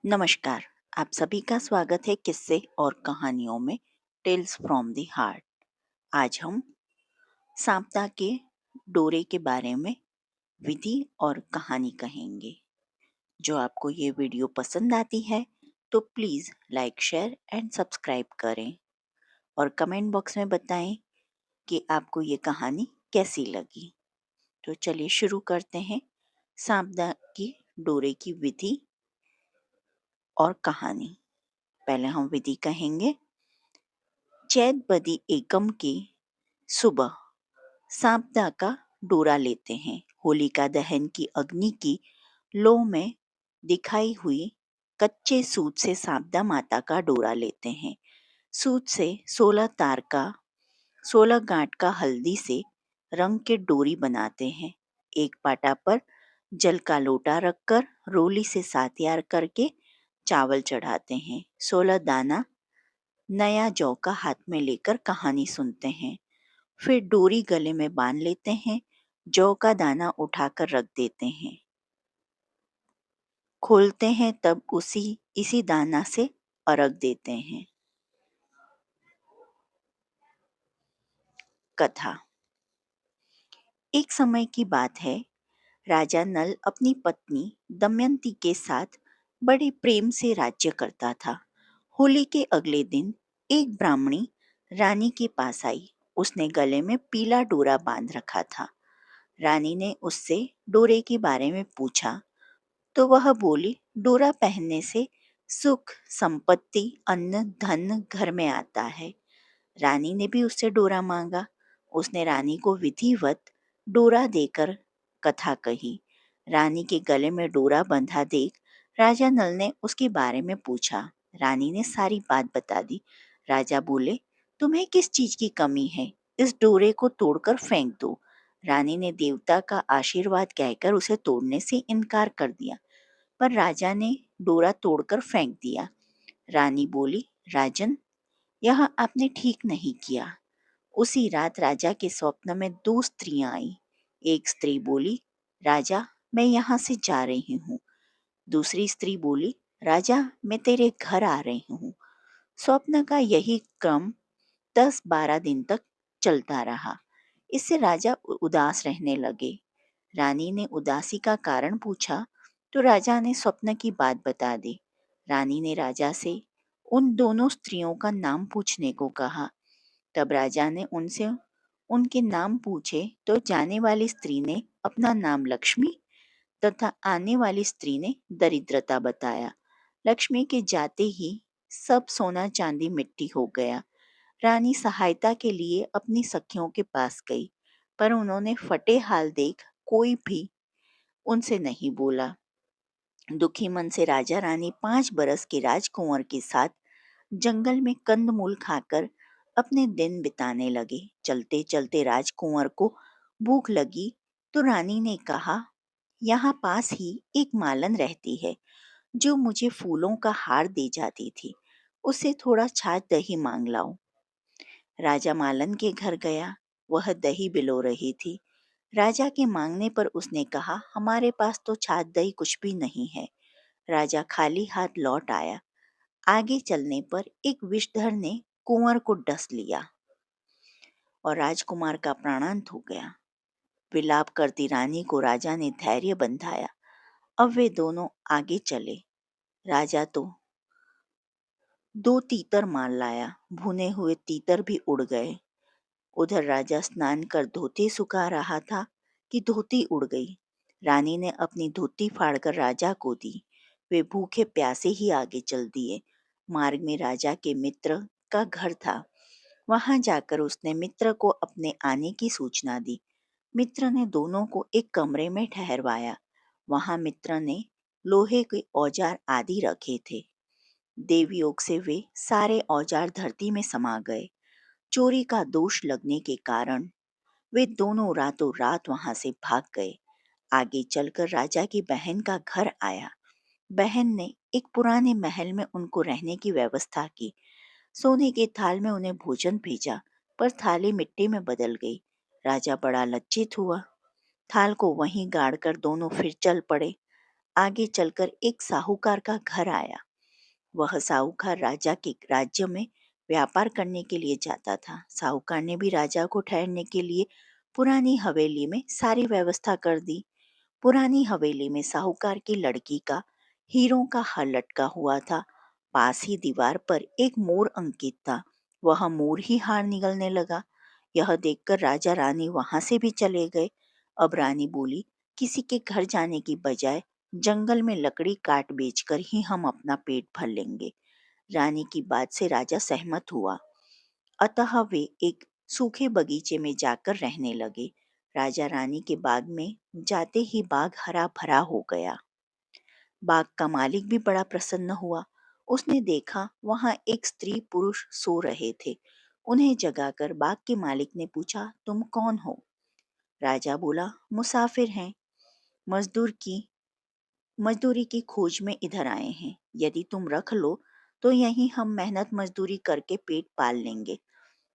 नमस्कार। आप सभी का स्वागत है किस्से और कहानियों में टेल्स फ्रॉम द हार्ट। आज हम सांपदा के डोरे के बारे में विधि और कहानी कहेंगे। जो आपको ये वीडियो पसंद आती है तो please like share and subscribe करें और कमेंट बॉक्स में बताएं कि आपको ये कहानी कैसी लगी। तो चलिए शुरू करते हैं सांपदा की डोरे की विधि और कहानी। पहले हम विधि कहेंगे। चैत बदी एकम की सुबह सांपदा का डोरा लेते हैं। होलिका दहन की अग्नि की लो में दिखाई हुई कच्चे सूत से सांपदा माता का डोरा लेते हैं। सूत से 16 तार का 16 गांठ का हल्दी से रंग के डोरी बनाते हैं। एक पाटा पर जल का लोटा रखकर रोली से सातियार करके चावल चढ़ाते हैं। 16 दाना नया जौ का हाथ में लेकर कहानी सुनते हैं। फिर डोरी गले में बांध लेते हैं। जौ का दाना उठाकर रख देते हैं। खोलते हैं तब इसी दाना से अर्घ देते हैं। कथा। एक समय की बात है। राजा नल अपनी पत्नी दमयंती के साथ बड़े प्रेम से राज्य करता था। होली के अगले दिन एक ब्राह्मणी रानी के पास आई। उसने गले में पीला डोरा बांध रखा था। रानी ने उससे डोरे के बारे में पूछा तो वह बोली, डोरा पहनने से सुख, संपत्ति, अन्न, धन घर में आता है। रानी ने भी उससे डोरा मांगा। उसने रानी को विधिवत डोरा देकर कथा कही। रानी के गले में डोरा बंधा देख राजा नल ने उसके बारे में पूछा। रानी ने सारी बात बता दी। राजा बोले, तुम्हें किस चीज की कमी है? इस डोरे को तोड़कर फेंक दो। रानी ने देवता का आशीर्वाद कहकर उसे तोड़ने से इनकार कर दिया, पर राजा ने डोरा तोड़कर फेंक दिया। रानी बोली, राजन, यह आपने ठीक नहीं किया। उसी रात राजा के स्वप्न में 2 स्त्रियां आई। एक स्त्री बोली, राजा, मैं यहाँ से जा रही हूँ। दूसरी स्त्री बोली, राजा, मैं तेरे घर आ रही हूँ। स्वप्न का यही क्रम 10-12 दिन तक चलता रहा। इससे राजा उदास रहने लगे। रानी ने उदासी का कारण पूछा तो राजा ने स्वप्न की बात बता दी। रानी ने राजा से उन दोनों स्त्रियों का नाम पूछने को कहा। तब राजा ने उनसे उनके नाम पूछे तो जाने वाली स्त्री ने अपना नाम लक्ष्मी तथा आने वाली स्त्री ने दरिद्रता बताया। लक्ष्मी के जाते ही सब सोना चांदी मिट्टी हो गया। रानी सहायता के लिए अपनी सखियों के पास गई, पर उन्होंने फटे हाल देख कोई भी उनसे नहीं बोला। दुखी मन से राजा रानी 5 बरस के राजकुंवर के साथ जंगल में कंदमूल खाकर अपने दिन बिताने लगे। चलते चलते राजकुंवर को भूख लगी तो रानी ने कहा, यहाँ पास ही एक मालन रहती है जो मुझे फूलों का हार दे जाती थी। उससे थोड़ा छाछ दही मांग लाओ। राजा मालन के घर गया। वह दही बिलो रही थी। राजा के मांगने पर उसने कहा, हमारे पास तो छाछ दही कुछ भी नहीं है। राजा खाली हाथ लौट आया। आगे चलने पर एक विषधर ने कुंवर को डस लिया और राजकुमार का प्राणांत हो गया। विलाप करती रानी को राजा ने धैर्य बंधाया। अब वे दोनों आगे चले। राजा तो 2 तीतर मार लाया। भुने हुए तीतर भी उड़ गए। उधर राजा स्नान कर धोती सुखा रहा था कि धोती उड़ गई। रानी ने अपनी धोती फाड़कर राजा को दी। वे भूखे प्यासे ही आगे चल दिए। मार्ग में राजा के मित्र का घर था। वहां जाकर उसने मित्र को अपने आने की सूचना दी। मित्र ने दोनों को एक कमरे में ठहरवाया। वहां मित्र ने लोहे के औजार आदि रखे थे। देवयोग से वे सारे औजार धरती में समा गए। चोरी का दोष लगने के कारण वे दोनों रातों रात वहां से भाग गए। आगे चलकर राजा की बहन का घर आया। बहन ने एक पुराने महल में उनको रहने की व्यवस्था की। सोने के थाल में उन्हें भोजन भेजा, पर थाली मिट्टी में बदल गई। राजा बड़ा लज्जित हुआ। थाल को वहीं गाड़कर दोनों फिर चल पड़े। आगे चलकर एक साहूकार का घर आया। वह साहूकार राजा के राज्य में व्यापार करने के लिए जाता था। साहूकार ने भी राजा को ठहरने के लिए पुरानी हवेली में सारी व्यवस्था कर दी। पुरानी हवेली में साहूकार की लड़की का हीरों का हार लटका हुआ था। पास ही दीवार पर एक मोर अंकित था। वह मोर ही हार निगलने लगा। यह देखकर राजा रानी वहां से भी चले गए। अब रानी बोली, किसी के घर जाने की बजाय जंगल में लकड़ी काट बेचकर ही हम अपना पेट भर लेंगे। रानी की बात से राजा सहमत हुआ। अतः वे एक सूखे बगीचे में जाकर रहने लगे। राजा रानी के बाग में जाते ही बाग हरा भरा हो गया। बाग का मालिक भी बड़ा प्रसन्न हुआ। उसने देखा वहां एक स्त्री पुरुष सो रहे थे। उन्हें जगाकर बाग के मालिक ने पूछा, तुम कौन हो? राजा बोला, मुसाफिर हैं, मजदूर की मजदूरी की खोज में इधर आए हैं। यदि तुम रख लो तो यहीं हम मेहनत मजदूरी करके पेट पाल लेंगे।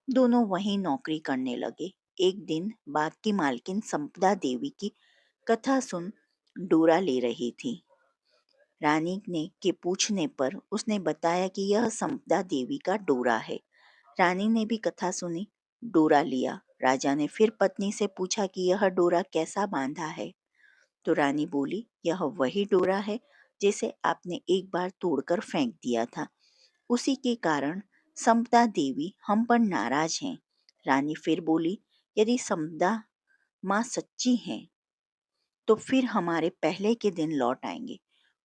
दोनों वहीं नौकरी करने लगे। एक दिन बाग की मालकिन संपदा देवी की कथा सुन डोरा ले रही थी। रानी ने के पूछने पर उसने बताया कि यह संपदा देवी का डोरा है। रानी ने भी कथा सुनी, डोरा लिया। राजा ने फिर पत्नी से पूछा कि यह डोरा कैसा बांधा है। तो रानी बोली, यह वही डोरा है जिसे आपने एक बार तोड़कर फेंक दिया था। उसी के कारण संपदा देवी हम पर नाराज हैं। रानी फिर बोली, यदि संपदा माँ सच्ची हैं तो फिर हमारे पहले के दिन लौट आएंगे।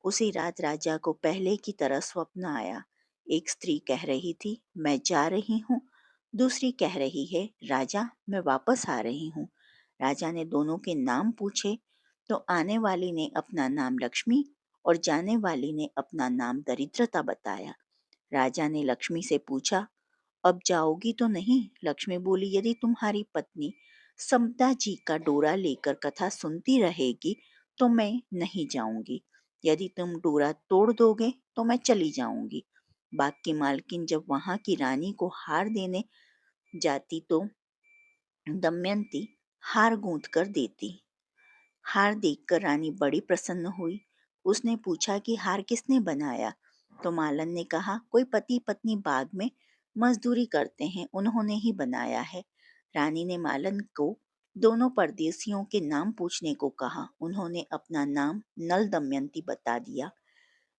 उसी रात राजा को पहले की तरह स्वप्न आया। एक स्त्री कह रही थी, मैं जा रही हूँ। दूसरी कह रही है, राजा मैं वापस आ रही हूँ। राजा ने दोनों के नाम पूछे तो आने वाली ने अपना नाम लक्ष्मी और जाने वाली ने अपना नाम दरिद्रता बताया। राजा ने लक्ष्मी से पूछा, अब जाओगी तो नहीं? लक्ष्मी बोली, यदि तुम्हारी पत्नी समता जी का डोरा लेकर कथा सुनती रहेगी तो मैं नहीं जाऊंगी। यदि तुम डोरा तोड़ दोगे तो मैं चली जाऊंगी। बाग की मालकिन जब वहां की रानी को हार देने जाती तो दमयंती हार गूंथ कर देती। हार देखकर रानी बड़ी प्रसन्न हुई। उसने पूछा कि हार किसने बनाया? तो मालन ने कहा, कोई पति पत्नी बाग में मजदूरी करते हैं, उन्होंने ही बनाया है। रानी ने मालन को दोनों परदेसियों के नाम पूछने को कहा। उन्होंने अपना नाम नल दमयंती बता दिया।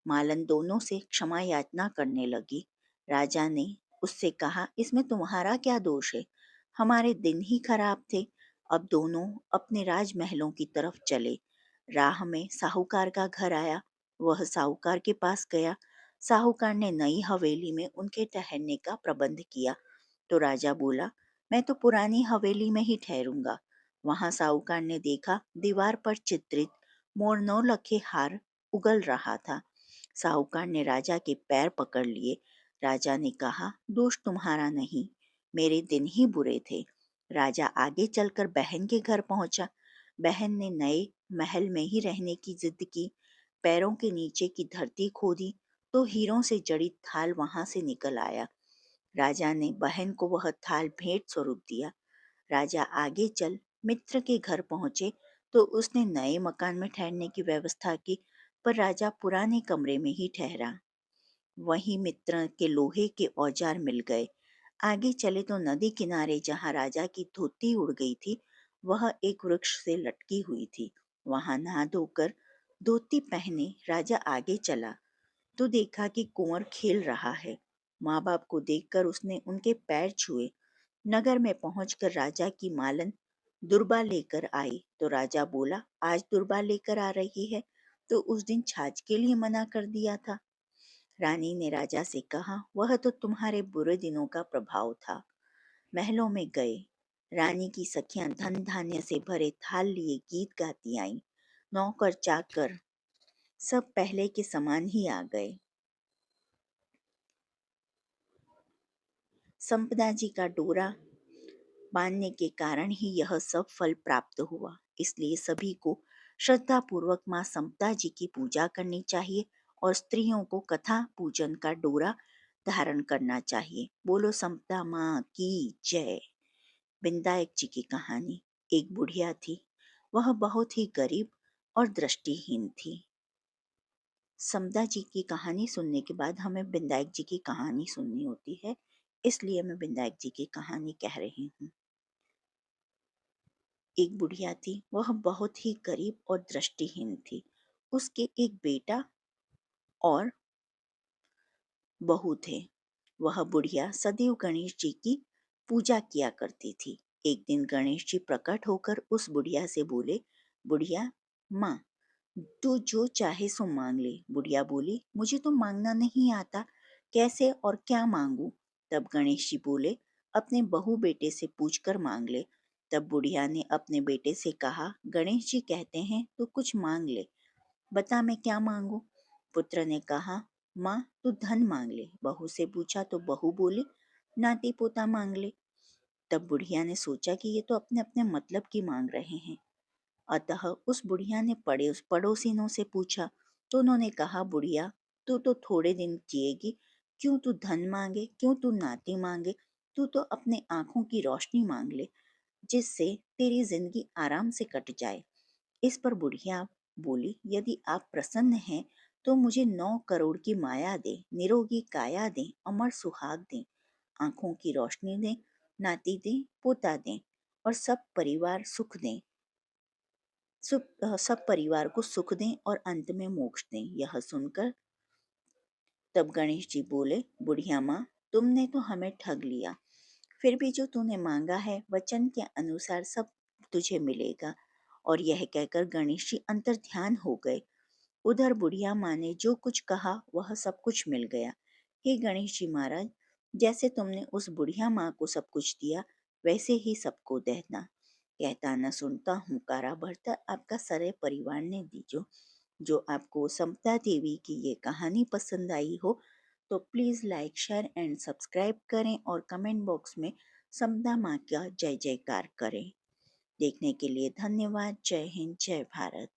मालन दोनों से क्षमा याचना करने लगी। राजा ने उससे कहा, इसमें तुम्हारा क्या दोष है? हमारे दिन ही खराब थे। अब दोनों अपने राजमहलों की तरफ चले। राह में साहूकार का घर आया। वह साहूकार के पास गया। साहूकार ने नई हवेली में उनके ठहरने का प्रबंध किया। तो राजा बोला, मैं तो पुरानी हवेली में ही ठहरूंगा। वहां साहूकार ने देखा दीवार पर चित्रित मोर नौलखे हार उगल रहा था। साहूकार ने राजा के पैर पकड़ लिए। राजा ने कहा, दोष तुम्हारा नहीं, मेरे दिन ही बुरे थे। राजा आगे चलकर बहन के घर पहुंचा। बहन ने नए महल में ही रहने की जिद की। पैरों के नीचे की धरती खोदी तो हीरों से जड़ी थाल वहां से निकल आया। राजा ने बहन को वह थाल भेंट स्वरूप दिया। राजा आगे चल मित्र के घर पहुंचे तो उसने नए मकान में ठहरने की व्यवस्था की, पर राजा पुराने कमरे में ही ठहरा। वहीं मित्र के लोहे के औजार मिल गए। आगे चले तो नदी किनारे जहां राजा की धोती उड़ गई थी, वह एक वृक्ष से लटकी हुई थी। वहां नहा धोकर धोती पहने राजा आगे चला तो देखा कि कुंवर खेल रहा है। माँ बाप को देखकर उसने उनके पैर छुए। नगर में पहुंचकर राजा की मालन दुर्बा लेकर आई तो राजा बोला, आज दुर्बा लेकर आ रही है तो उस दिन छाछ के लिए मना कर दिया था। रानी ने राजा से कहा, वह तो तुम्हारे बुरे दिनों का प्रभाव था। महलों में गए। रानी की सखियां धन धान्य से भरे थाल लिए गीत गाती आईं। नौकर चाकर सब पहले के समान ही आ गए। संपदा जी का डोरा बांधने के कारण ही यह सब फल प्राप्त हुआ। इसलिए सभी को श्रद्धा पूर्वक माँ समता जी की पूजा करनी चाहिए और स्त्रियों को कथा पूजन का डोरा धारण करना चाहिए। बोलो समता माँ की जय। विनायक जी की कहानी। एक बुढ़िया थी। वह बहुत ही गरीब और दृष्टिहीन थी। समदा जी की कहानी सुनने के बाद हमें विनायक जी की कहानी सुननी होती है, इसलिए मैं विनायक जी की कहानी कह रही हूँ। एक बुढ़िया थी, वह बहुत ही गरीब और दृष्टिहीन थी। उसके एक बेटा और बहू थे। वह बुढ़िया सदैव गणेश जी की पूजा किया करती थी। एक दिन गणेश जी प्रकट होकर उस बुढ़िया से बोले, बुढ़िया माँ, तू जो चाहे सो मांग ले। बुढ़िया बोली, मुझे तो मांगना नहीं आता, कैसे और क्या मांगू? तब गणेश जी बोले, अपने बहू बेटे से पूछकर मांग ले। तब बुढ़िया ने अपने बेटे से कहा, गणेश जी कहते हैं तो कुछ मांग ले, बता मैं क्या मांगू? पुत्र ने कहा, माँ तू धन मांग ले। बहू से पूछा तो बहू बोली, नाती पोता मांग ले। तब बुढ़िया ने सोचा कि ये तो अपने अपने मतलब की मांग रहे हैं। अतः उस बुढ़िया ने पड़ोसिनों से पूछा तो उन्होंने कहा, बुढ़िया तू तो थोड़े दिन जिएगी, क्यों तू धन मांगे, क्यों तू नाती मांगे, तू तो अपने आंखों की रोशनी मांग ले, जिससे तेरी जिंदगी आराम से कट जाए। इस पर बुढ़िया बोली, यदि आप प्रसन्न हैं तो मुझे 9 करोड़ की माया दे, निरोगी काया दें, अमर सुहाग दें, आंखों की रोशनी दें, नाती दें, पोता दें और सब परिवार को सुख दें और अंत में मोक्ष दें। यह सुनकर तब गणेश जी बोले, बुढ़िया माँ, तुमने तो हमें ठग लिया, फिर भी जो तूने मांगा है वचन के अनुसार सब तुझे मिलेगा। और यह कहकर गणेश जी अंतर ध्यान हो गए। उधर बुढ़िया माँ ने जो कुछ कहा वह सब कुछ मिल गया। हे गणेश जी महाराज, जैसे तुमने उस बुढ़िया माँ को सब कुछ दिया, वैसे ही सबको देना। कहता न सुनता हुंकारा भरता आपका सारे परिवार ने दीजो। जो आपको समता देवी की ये कहानी पसंद आई हो तो please like share and subscribe करें और कमेंट बॉक्स में समता माँ का जय जयकार करें। देखने के लिए धन्यवाद। जय हिंद, जय भारत।